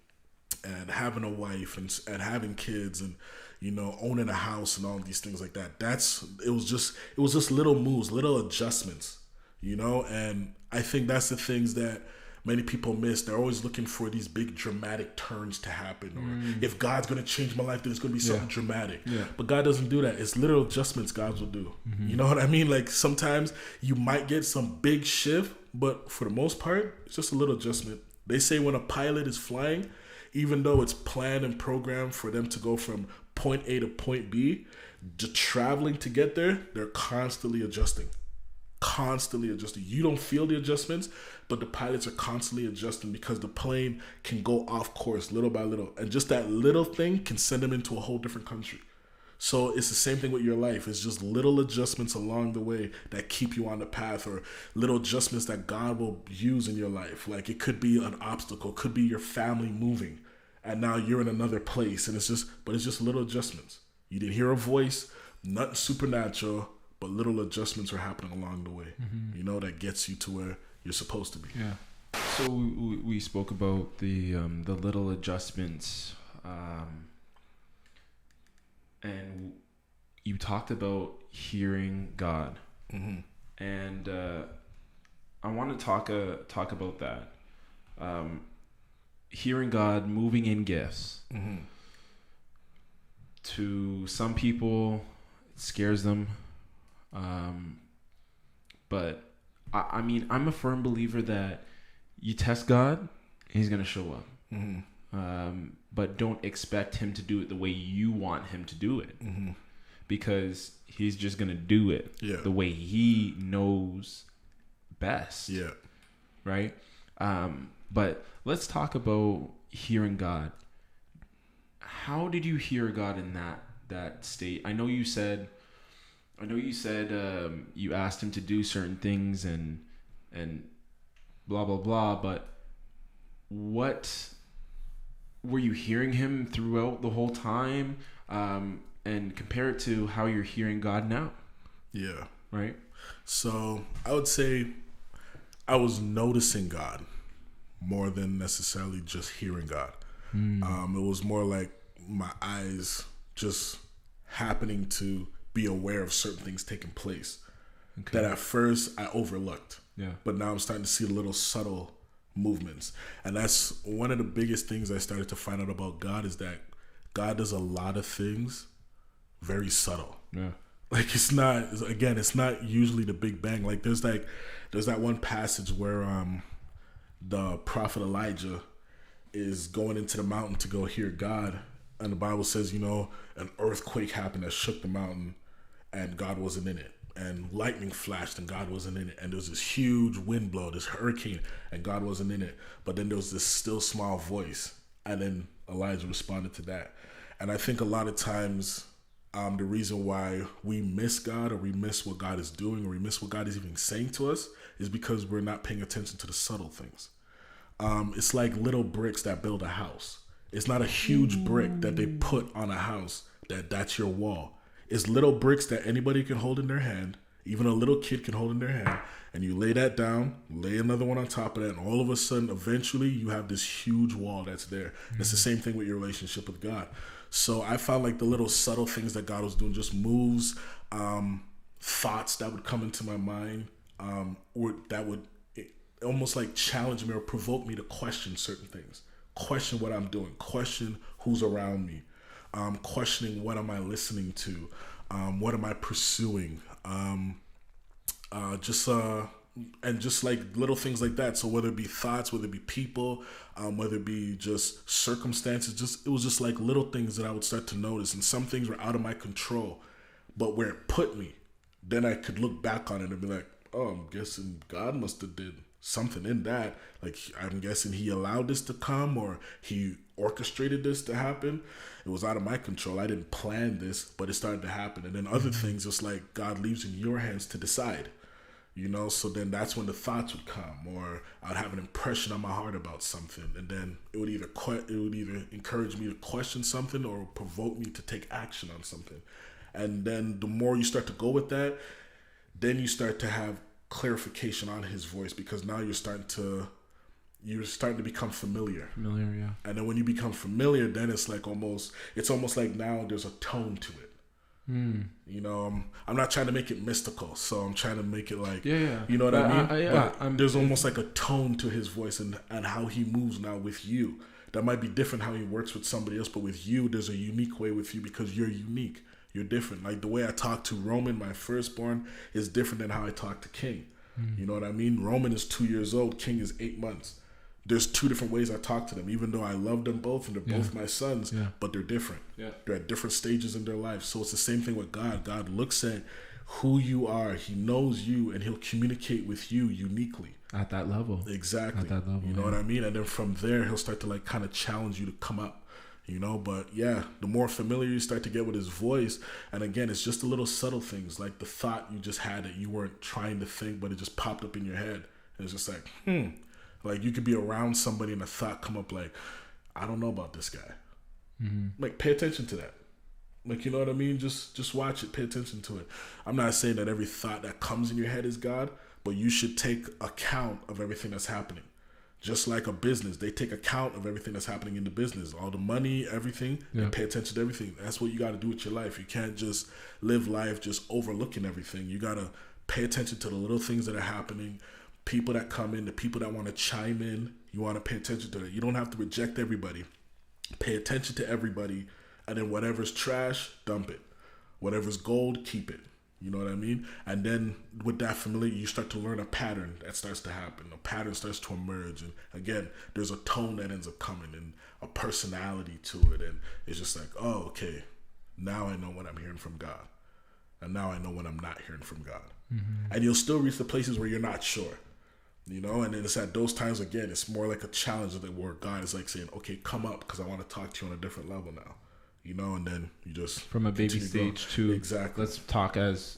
having a wife and having kids and owning a house and all these things like that. It was just little moves, little adjustments, and I think that's the things that many people miss. They're always looking for these big dramatic turns to happen, or if God's going to change my life, then it's going to be something dramatic. But God doesn't do that. It's little adjustments God will do. You know what I mean? Like sometimes you might get some big shift, but for the most part, it's just a little adjustment. They say when a pilot is flying, even though it's planned and programmed for them to go from point A to point B, just traveling to get there, they're constantly adjusting. You don't feel the adjustments, but the pilots are constantly adjusting because the plane can go off course little by little. And just that little thing can send them into a whole different country. So it's the same thing with your life. It's just little adjustments along the way that keep you on the path, or little adjustments that God will use in your life. Like it could be an obstacle, could be your family moving, and now you're in another place, and it's just little adjustments. You didn't hear a voice, nothing supernatural, but little adjustments are happening along the way. That gets you to where you're supposed to be. Yeah. So we spoke about the little adjustments. And you talked about hearing God, and I want to talk about that. Hearing God, moving in gifts. To some people, it scares them, but I mean, I'm a firm believer that you test God, He's gonna show up. But don't expect Him to do it the way you want Him to do it, because He's just gonna do it the way He knows best. Right. But let's talk about hearing God. How did you hear God in that state? I know you said you asked Him to do certain things and blah blah blah. But what were you hearing Him throughout the whole time? And compare it to how you're hearing God now. Yeah. Right. So I would say I was noticing God more than necessarily just hearing God. It was more like my eyes just happening to be aware of certain things taking place that at first I overlooked. But now I'm starting to see little subtle movements. And that's one of the biggest things I started to find out about God, is that God does a lot of things very subtle. Like it's not usually the big bang. Like there's that one passage where the prophet Elijah is going into the mountain to go hear God, and the Bible says, an earthquake happened that shook the mountain, and God wasn't in it. And lightning flashed, and God wasn't in it. And there was this huge wind blow, this hurricane, and God wasn't in it. But then there was this still small voice, and then Elijah responded to that. And I think a lot of times the reason why we miss God, or we miss what God is doing, or we miss what God is even saying to us, is because we're not paying attention to the subtle things. It's like little bricks that build a house. It's not a huge brick that they put on a house that's your wall. It's little bricks that anybody can hold in their hand, even a little kid can hold in their hand, and you lay that down, lay another one on top of that, and all of a sudden, eventually, you have this huge wall that's there. It's the same thing with your relationship with God. So I found like the little subtle things that God was doing, just moves, thoughts that would come into my mind, or that would almost like challenge me or provoke me to question certain things, question what I'm doing, question who's around me, questioning what am I listening to, what am I pursuing, and just like little things like that. So whether it be thoughts, whether it be people, whether it be just circumstances, it was just like little things that I would start to notice, and some things were out of my control, but where it put me, then I could look back on it and be like, oh, I'm guessing God must have did something in that. Like, I'm guessing He allowed this to come, or He orchestrated this to happen. It was out of my control. I didn't plan this, but it started to happen. And then other things, just like God leaves in your hands to decide, so then that's when the thoughts would come, or I'd have an impression on my heart about something, and then it would either encourage me to question something or provoke me to take action on something. And then the more you start to go with that, then you start to have clarification on His voice, because now you're starting to you're starting to become familiar. Familiar, yeah. And then when you become familiar, then it's almost like now there's a tone to it. You know, I'm not trying to make it mystical, so I'm trying to make it like, you know what I mean? There's almost like a tone to his voice and how he moves now with you. That might be different how he works with somebody else, but with you, there's a unique way with you because you're unique. You're different. Like the way I talk to Roman, my firstborn, is different than how I talk to King. You know what I mean? Roman is 2 years old. King is 8 months. There's two different ways I talk to them, even though I love them both and they're both my sons, but they're different. They're at different stages in their life. So it's the same thing with God. God looks at who you are. He knows you and he'll communicate with you uniquely. At that level. Exactly. At that level. You know what I mean? And then from there, he'll start to like kind of challenge you to come up. You know, but yeah, the more familiar you start to get with his voice, and again, it's just the little subtle things, like the thought you just had that you weren't trying to think, but it just popped up in your head. And it's just like, like you could be around somebody and a thought come up like, I don't know about this guy. Like, pay attention to that. Like, you know what I mean? Just watch it, pay attention to it. I'm not saying that every thought that comes in your head is God, but you should take account of everything that's happening. Just like a business, they take account of everything that's happening in the business, all the money, everything, and pay attention to everything. That's what you got to do with your life. You can't just live life just overlooking everything. You got to pay attention to the little things that are happening, people that come in, the people that want to chime in. You want to pay attention to that. You don't have to reject everybody. Pay attention to everybody, and then whatever's trash, dump it. Whatever's gold, keep it. You know what I mean? And then with that familiar, you start to learn a pattern that starts to happen. A pattern starts to emerge. And again, there's a tone that ends up coming and a personality to it. And it's just like, oh, okay, now I know when I'm hearing from God. And now I know when I'm not hearing from God. And you'll still reach the places where you're not sure. You know, and then it's at those times, again, it's more like a challenge where God is like saying, okay, come up because I want to talk to you on a different level now. You know, and then you just from a baby stage to exactly. Let's talk as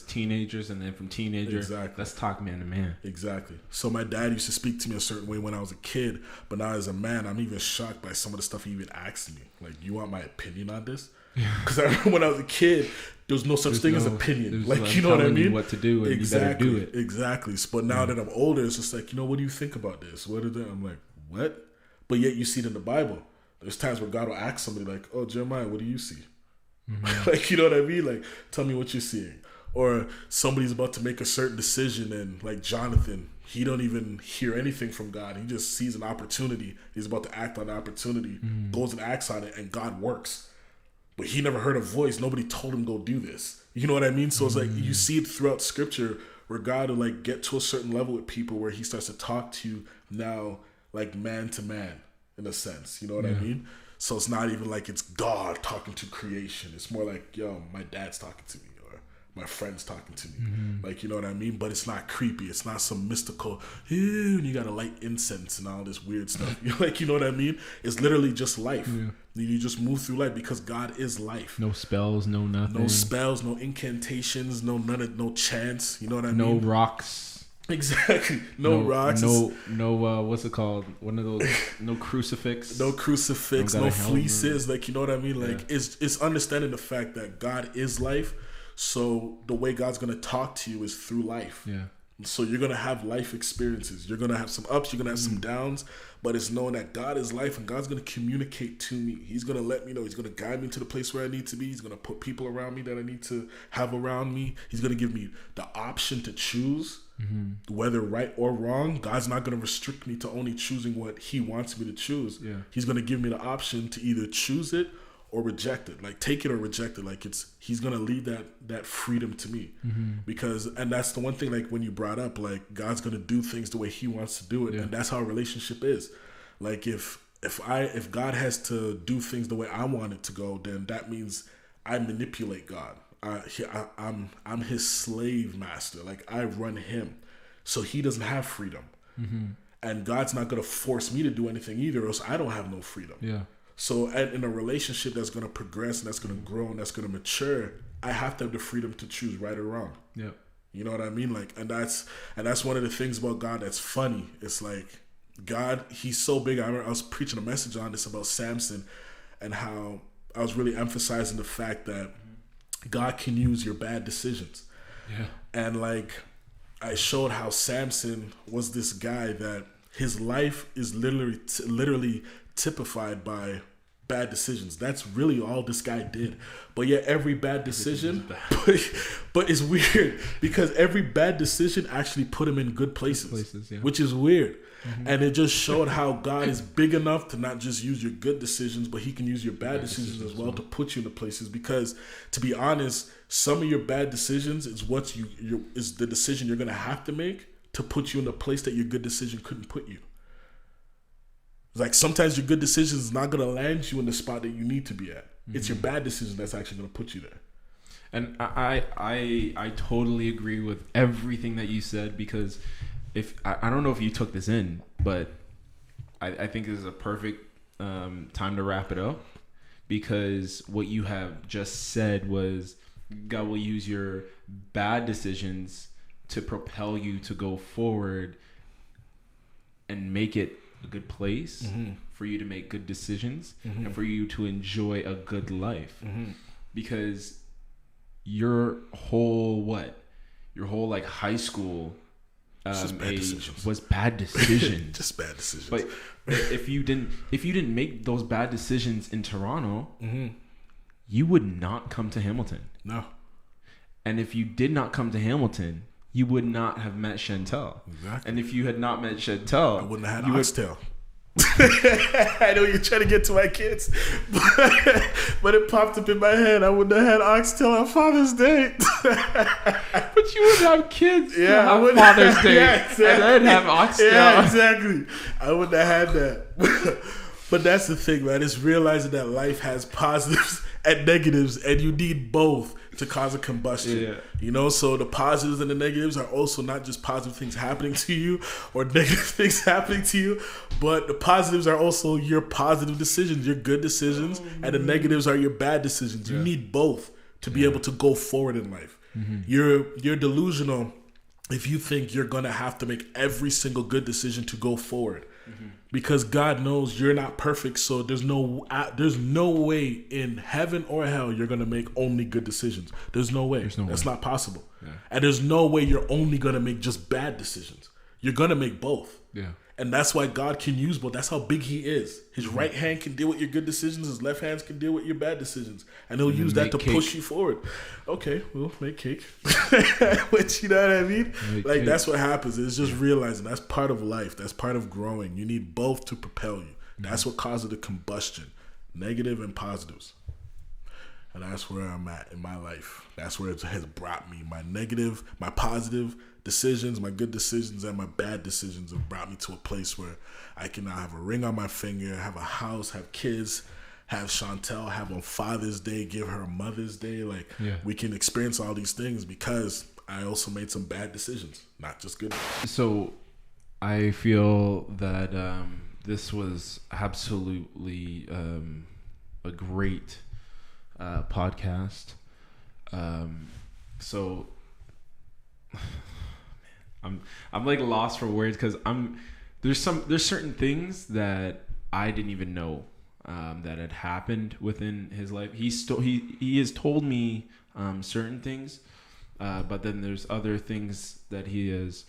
teenagers, and then from teenager, let's talk man to man. Exactly. So my dad used to speak to me a certain way when I was a kid, but now as a man, I'm even shocked by some of the stuff he even asks me. Like, you want my opinion on this? Because I remember when I was a kid, there was no such thing as opinion. Like, you know what I mean? What to do, and exactly, you better do it. Exactly. But now that I'm older, it's just like, you know, what do you think about this? What is it? I'm like, what? But yet you see it in the Bible. There's times where God will ask somebody like, oh, Jeremiah, what do you see? Like, you know what I mean? Like, tell me what you're seeing. Or somebody's about to make a certain decision, and like Jonathan, he don't even hear anything from God. He just sees an opportunity. He's about to act on the opportunity, goes and acts on it, and God works. But he never heard a voice. Nobody told him go do this. You know what I mean? So it's like you see it throughout Scripture where God will like get to a certain level with people where he starts to talk to you now like man to man. In a sense, you know what I mean? So it's not even like it's God talking to creation. It's more like, yo, my dad's talking to me, or my friend's talking to me. Like, you know what I mean? But it's not creepy. It's not some mystical, ew, and you gotta light incense and all this weird stuff. Like, you know what I mean? It's literally just life. You just move through life because God is life. No spells, no nothing. No spells, no incantations, no chants. You know what I mean? No rocks. Exactly. No rocks. No what's it called? One of those. No crucifix. No crucifix. No fleeces. Like, you know what I mean? Like, it's understanding the fact that God is life. So the way God's gonna talk to you is through life. Yeah. So you're gonna have life experiences. You're gonna have some ups. You're gonna have some downs. But it's knowing that God is life and God's gonna communicate to me. He's gonna let me know. He's gonna guide me to the place where I need to be. He's gonna put people around me that I need to have around me. He's gonna give me the option to choose. Whether right or wrong, God's not going to restrict me to only choosing what he wants me to choose. He's going to give me the option to either choose it or reject it, like take it or reject it. Like he's going to leave that freedom to me because, and that's the one thing, like when you brought up, like God's going to do things the way he wants to do it. And that's how a relationship is. Like if God has to do things the way I want it to go, then that means I manipulate God. I'm his slave master. Like I run him, so he doesn't have freedom, and God's not gonna force me to do anything either, or else I don't have no freedom. So in a relationship that's gonna progress and that's gonna grow and that's gonna mature, I have to have the freedom to choose right or wrong. You know what I mean? Like, and that's one of the things about God that's funny. It's like God, he's so big. I remember I was preaching a message on this about Samson, and how I was really emphasizing the fact that God can use your bad decisions. And like I showed how Samson was this guy that his life is literally typified by bad decisions. That's really all this guy did. But yet every bad decision, but it's weird because every bad decision actually put him in good places, yeah. which is weird. And it just showed how God is big enough to not just use your good decisions, but he can use your bad decisions as well to put you into places. Because to be honest, some of your bad decisions is is the decision you're going to have to make to put you in a place that your good decision couldn't put you. Like sometimes your good decision is not going to land you in the spot that you need to be at. It's your bad decision that's actually going to put you there. And I totally agree with everything that you said, because if I don't know if you took this in, but I think this is a perfect time to wrap it up, because what you have just said was God will use your bad decisions to propel you to go forward and make it a good place for you to make good decisions and for you to enjoy a good life. Because your whole like high school age was bad decisions. Just bad decisions. But if you didn't make those bad decisions in Toronto, you would not come to Hamilton. No. And if you did not come to Hamilton, you would not have met Chantel. Exactly. And if you had not met Chantel, I wouldn't have had Oxtail. I know you're trying to get to my kids, but it popped up in my head. I wouldn't have had Oxtail on Father's Day. But you would have kids. Yeah, I would Father's Day, yeah, exactly. And then have Oxtail. Yeah, exactly. I wouldn't have had that. But that's the thing, man. It's realizing that life has positives and negatives, and you need both to cause a combustion. Yeah. You know, so the positives and the negatives are also not just positive things happening to you or negative things happening to you, but the positives are also your positive decisions, your good decisions, and the negatives are your bad decisions. You need both to be able to go forward in life. You're delusional if you think you're gonna have to make every single good decision to go forward. Because God knows you're not perfect, so there's no way in heaven or hell you're gonna make only good decisions. There's no way. That's not possible. Yeah. And there's no way you're only gonna make just bad decisions. You're gonna make both. Yeah. And that's why God can use both. That's how big he is. His right hand can deal with your good decisions. His left hand can deal with your bad decisions. And he'll use that to push you forward. Okay, we'll make cake. But you know what I mean? Like, that's what happens. It's just realizing that's part of life. That's part of growing. You need both to propel you. That's what causes the combustion. Negative and positives. And that's where I'm at in my life. That's where it has brought me. My negative, my positive decisions, my good decisions, and my bad decisions have brought me to a place where I can now have a ring on my finger, have a house, have kids, have Chantel, have on Father's Day, give her a Mother's Day. Like, we can experience all these things because I also made some bad decisions, not just good. So I feel that this was absolutely a great podcast. So I'm like lost for words, because there's certain things that I didn't even know that had happened within his life. He has told me certain things, but then there's other things that he has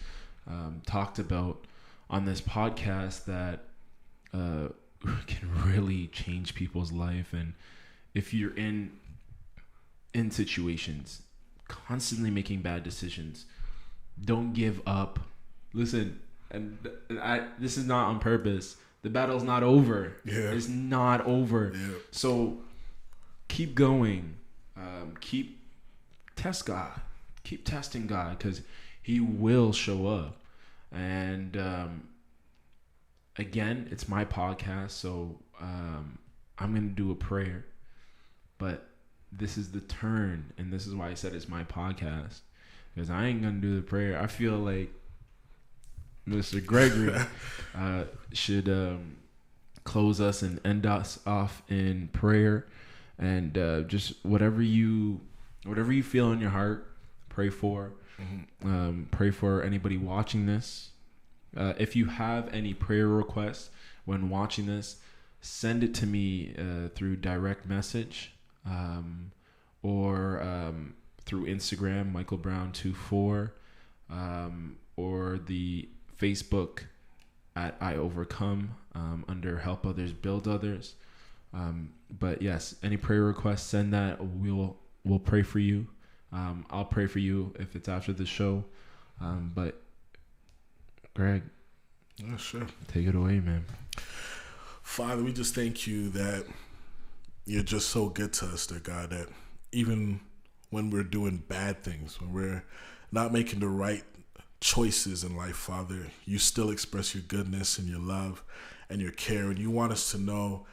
talked about on this podcast that can really change people's life. And if you're in situations constantly making bad decisions, don't give up. Listen, and this is not on purpose. The battle's not over. Yeah. It's not over. Yeah. So keep going. Test God. Keep testing God, because he will show up. And again, it's my podcast, so I'm going to do a prayer. But this is the turn, and this is why I said it's my podcast, because I ain't going to do the prayer. I feel like Mr. Gregory should close us and end us off in prayer, and just whatever you feel in your heart, pray for. Pray for anybody watching this. If you have any prayer requests when watching this, send it to me through direct message, or through Instagram, Michael Brown 24, or the Facebook at I Overcome under Help Others, Build Others. But yes, any prayer requests, send that. We'll pray for you. I'll pray for you if it's after the show. But Greg, yeah, sure. Take it away, man. Father, we just thank you that you're just so good to us, dear God, that even when we're doing bad things, when we're not making the right choices in life, Father, you still express your goodness and your love and your care. And you want us to know,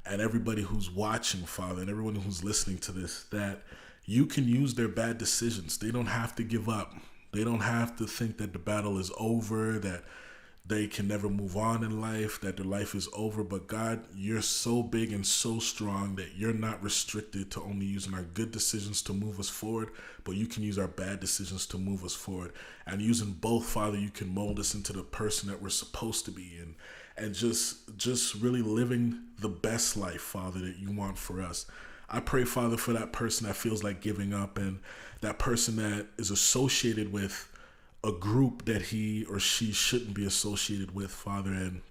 and everybody who's watching, Father, and everyone who's listening to this, that you can use their bad decisions. They don't have to give up. They don't have to think that the battle is over, that they can never move on in life, that their life is over. But God, you're so big and so strong that you're not restricted to only using our good decisions to move us forward, but you can use our bad decisions to move us forward. And using both, Father, you can mold us into the person that we're supposed to be in, and just really living the best life, Father, that you want for us. I pray, Father, for that person that feels like giving up, and that person that is associated with a group that he or she shouldn't be associated with, Father, and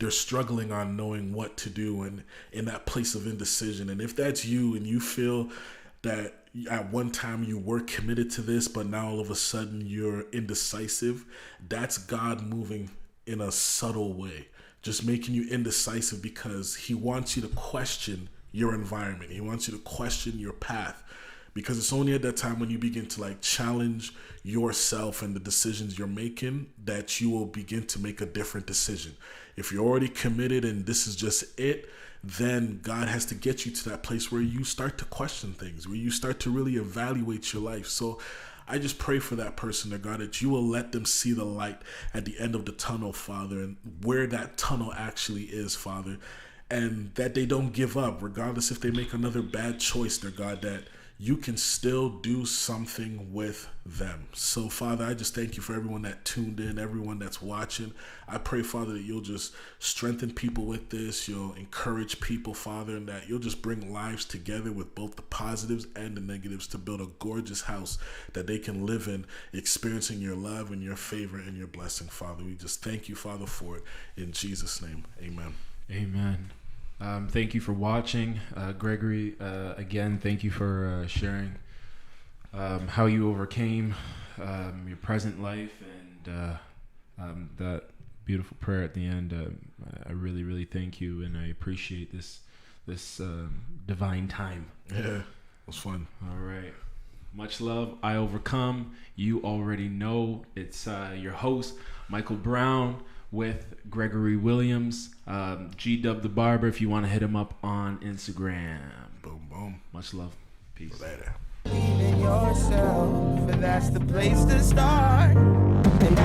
they're struggling on knowing what to do and in that place of indecision. And if that's you and you feel that at one time you were committed to this, but now all of a sudden you're indecisive, that's God moving in a subtle way, just making you indecisive because he wants you to question your environment. He wants you to question your path. Because it's only at that time when you begin to challenge yourself and the decisions you're making that you will begin to make a different decision. If you're already committed and this is just it, then God has to get you to that place where you start to question things, where you start to really evaluate your life. So I just pray for that person, dear God, that you will let them see the light at the end of the tunnel, Father, and where that tunnel actually is, Father, and that they don't give up, regardless if they make another bad choice, dear God, that you can still do something with them. So, Father, I just thank you for everyone that tuned in, everyone that's watching. I pray, Father, that you'll just strengthen people with this. You'll encourage people, Father, and that you'll just bring lives together with both the positives and the negatives to build a gorgeous house that they can live in, experiencing your love and your favor and your blessing, Father. We just thank you, Father, for it. In Jesus' name, amen. Amen. Thank you for watching. Gregory, again, thank you for sharing how you overcame your present life and that beautiful prayer at the end. I really, really thank you, and I appreciate this divine time. Yeah, it was fun. All right. Much love. I Overcome. You already know. It's your host, Michael Brown, with Gregory Williams, G-Dub the Barber, if you want to hit him up on Instagram. Boom, boom. Much love. Peace. Later. Believe in yourself, and that's the place to start. And